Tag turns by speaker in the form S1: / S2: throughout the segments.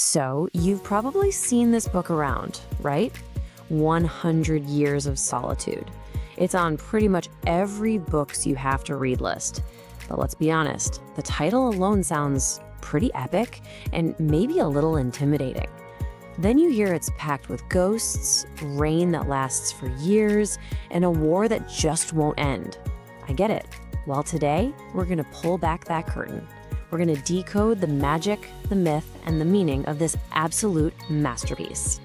S1: So, you've probably seen this book around, right? 100 Years of Solitude. It's on pretty much every books you have to read list. But let's be honest, the title alone sounds pretty epic and maybe a little intimidating. Then you hear it's packed with ghosts, rain that lasts for years, and a war that just won't end. I get it. Well, today, we're going to pull back that curtain. We're going to decode the magic, the myth, and the meaning of this absolute masterpiece.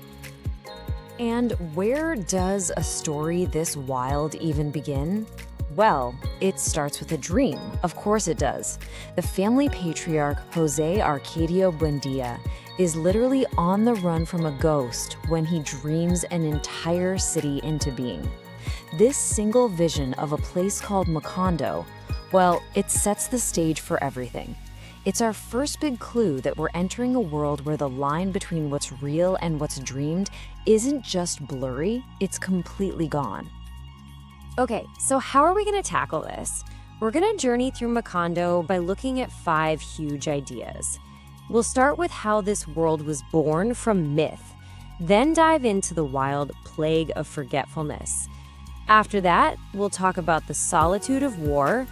S1: And where does a story this wild even begin? Well, it starts with a dream. Of course it does. The family patriarch, Jose Arcadio Buendía, is literally on the run from a ghost when he dreams an entire city into being. This single vision of a place called Macondo, well, it sets the stage for everything. It's our first big clue that we're entering a world where the line between what's real and what's dreamed isn't just blurry, it's completely gone.
S2: Okay, so how are we going to tackle this? We're going to journey through Macondo by looking at 5 huge ideas. We'll start with how this world was born from myth, then dive into the wild plague of forgetfulness. After that, we'll talk about the solitude of war,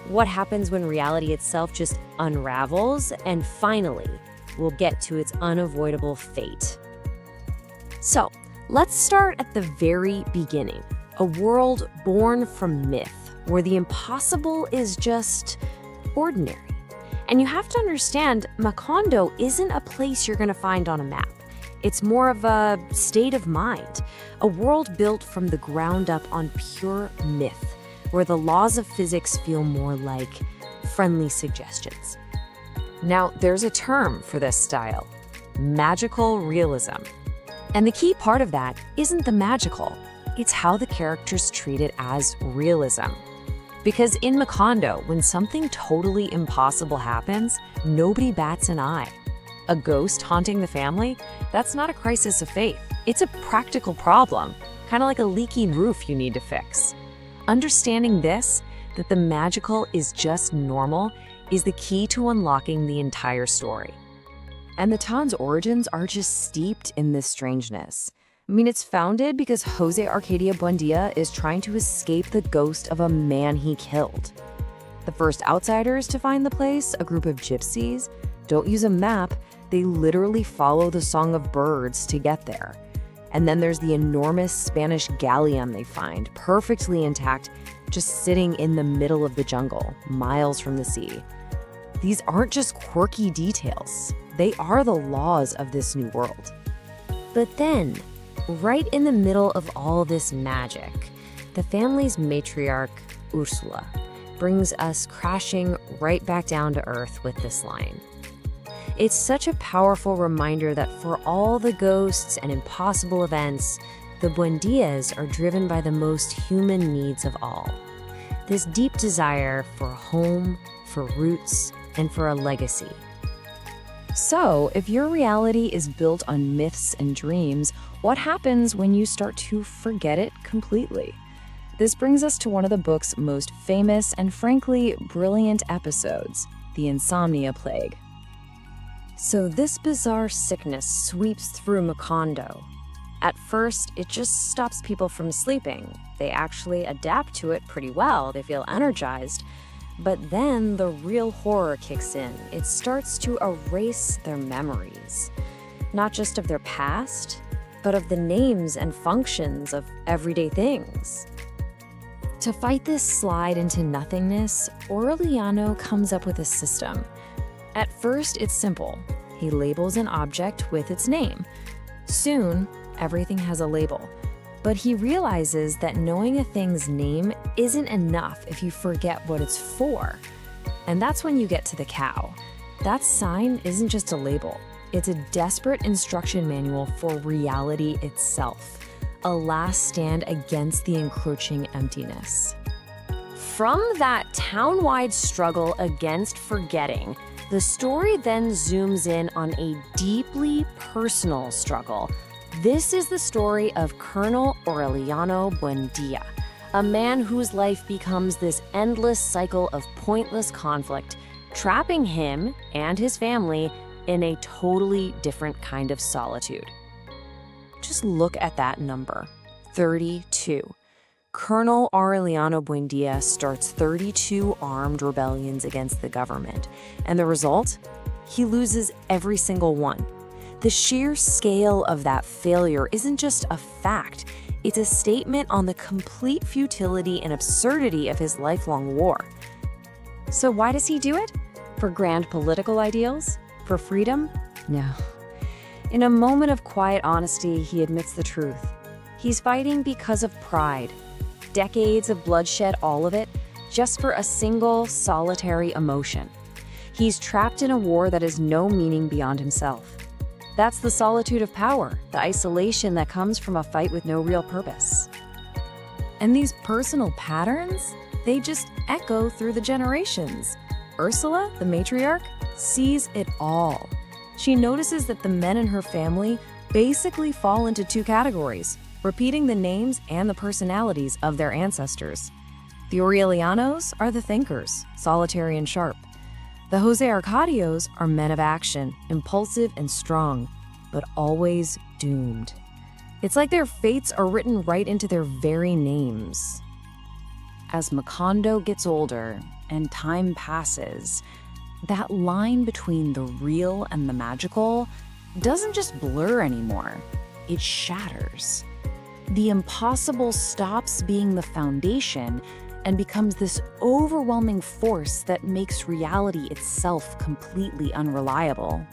S2: what happens when reality itself just unravels, and finally, we'll get to its unavoidable fate. So, let's start at the very beginning. A world born from myth, where the impossible is just ordinary. And you have to understand, Macondo isn't a place you're going to find on a map. It's more of a state of mind, a world built from the ground up on pure myth, where the laws of physics feel more like friendly suggestions. Now, there's a term for this style, magical realism. And the key part of that isn't the magical, it's how the characters treat it as realism. Because in Macondo, when something totally impossible happens, nobody bats an eye. A ghost haunting the family? That's not a crisis of faith. It's a practical problem, kind of like a leaking roof you need to fix. Understanding this, that the magical is just normal, is the key to unlocking the entire story. And the town's origins are just steeped in this strangeness. I mean, it's founded because Jose Arcadio Buendía is trying to escape the ghost of a man he killed. The first outsiders to find the place, a group of gypsies, don't use a map, they literally follow the song of birds to get there. And then there's the enormous Spanish galleon they find, perfectly intact, just sitting in the middle of the jungle, miles from the sea. These aren't just quirky details. They are the laws of this new world. But then, right in the middle of all this magic, the family's matriarch, Ursula, brings us crashing right back down to earth with this line. It's such a powerful reminder that for all the ghosts and impossible events, the Buendías are driven by the most human needs of all. This deep desire for a home, for roots, and for a legacy.
S1: So, if your reality is built on myths and dreams, what happens when you start to forget it completely? This brings us to one of the book's most famous and frankly brilliant episodes, the insomnia plague.
S2: So this bizarre sickness sweeps through Macondo. At first, it just stops people from sleeping. They actually adapt to it pretty well. They feel energized. But then the real horror kicks in. It starts to erase their memories. Not just of their past, but of the names and functions of everyday things. To fight this slide into nothingness, Aureliano comes up with a system. At first, it's simple. He labels an object with its name. Soon, everything has a label. But he realizes that knowing a thing's name isn't enough if you forget what it's for. And that's when you get to the cow. That sign isn't just a label. It's a desperate instruction manual for reality itself. A last stand against the encroaching emptiness. From that town-wide struggle against forgetting, the story then zooms in on a deeply personal struggle. This is the story of Colonel Aureliano Buendía, a man whose life becomes this endless cycle of pointless conflict, trapping him and his family
S1: in a totally different kind of solitude. Just look at that number, 32. Colonel Aureliano Buendía starts 32 armed rebellions against the government, and the result? He loses every single one. The sheer scale of that failure isn't just a fact, it's a statement on the complete futility and absurdity of his lifelong war.
S2: So why does he do it? For grand political ideals? For freedom? No. In a moment of quiet honesty, he admits the truth. He's fighting because of pride. Decades of bloodshed, all of it, just for a single, solitary emotion. He's trapped in a war that has no meaning beyond himself. That's the solitude of power, the isolation that comes from a fight with no real purpose. And these personal patterns, they just echo through the generations. Ursula, the matriarch, sees it all. She notices that the men in her family basically fall into two categories, repeating the names and the personalities of their ancestors. The Aurelianos are the thinkers, solitary and sharp. The Jose Arcadios are men of action, impulsive and strong, but always doomed. It's like their fates are written right into their very names. As Macondo gets older and time passes, that line between the real and the magical doesn't just blur anymore, it shatters. The impossible stops being the foundation and becomes this overwhelming force that makes reality itself completely unreliable.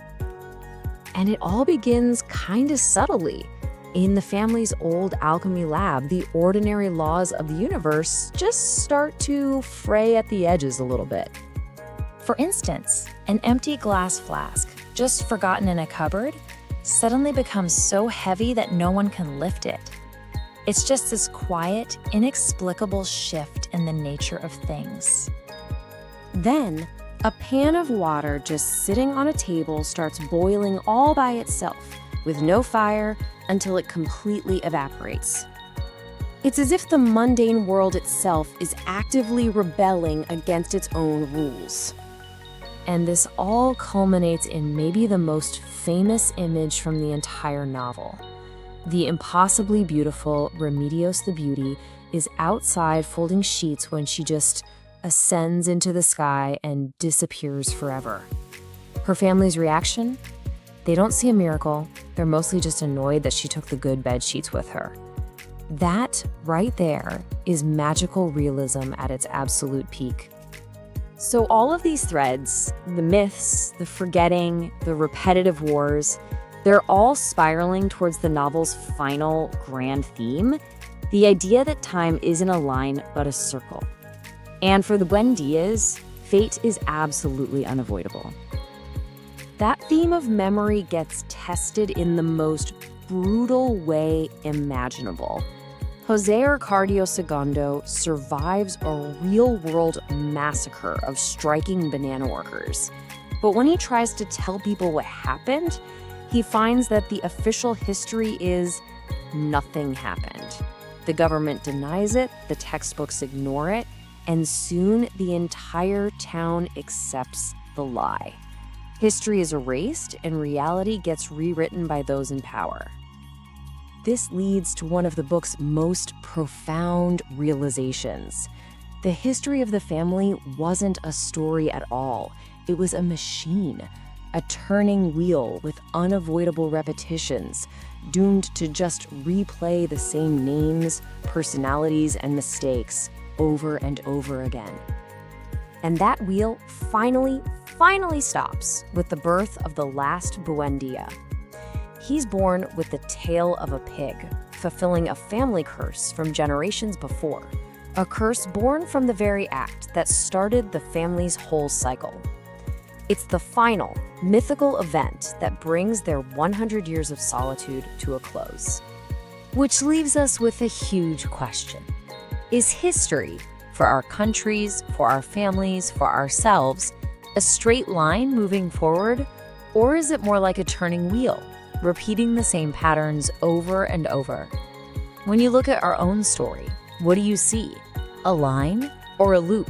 S2: And it all begins kinda subtly. In the family's old alchemy lab, the ordinary laws of the universe just start to fray at the edges a little bit. For instance, an empty glass flask, just forgotten in a cupboard, suddenly becomes so heavy that no one can lift it. It's just this quiet, inexplicable shift in the nature of things. Then, a pan of water just sitting on a table starts boiling all by itself, with no fire, until it completely evaporates. It's as if the mundane world itself is actively rebelling against its own rules. And this all culminates in maybe the most famous image from the entire novel. The impossibly beautiful Remedios the Beauty is outside folding sheets when she just ascends into the sky and disappears forever. Her family's reaction? They don't see a miracle. They're mostly just annoyed that she took the good bed sheets with her. That right there is magical realism at its absolute peak. So all of these threads, the myths, the forgetting, the repetitive wars, they're all spiraling towards the novel's final grand theme, the idea that time isn't a line but a circle. And for the Buendias, fate is absolutely unavoidable. That theme of memory gets tested in the most brutal way imaginable. Jose Arcadio II survives a real-world massacre of striking banana workers. But when he tries to tell people what happened, he finds that the official history is nothing happened. The government denies it, the textbooks ignore it, and soon the entire town accepts the lie. History is erased and reality gets rewritten by those in power. This leads to one of the book's most profound realizations. The history of the family wasn't a story at all. It was a machine, a turning wheel with unavoidable repetitions, doomed to just replay the same names, personalities, and mistakes over and over again. And that wheel finally stops with the birth of the last Buendía. He's born with the tail of a pig, fulfilling a family curse from generations before, a curse born from the very act that started the family's whole cycle. It's the final, mythical event that brings their 100 years of solitude to a close. Which leaves us with a huge question. Is history, for our countries, for our families, for ourselves, a straight line moving forward, or is it more like a turning wheel, repeating the same patterns over and over? When you look at our own story, what do you see? A line or a loop?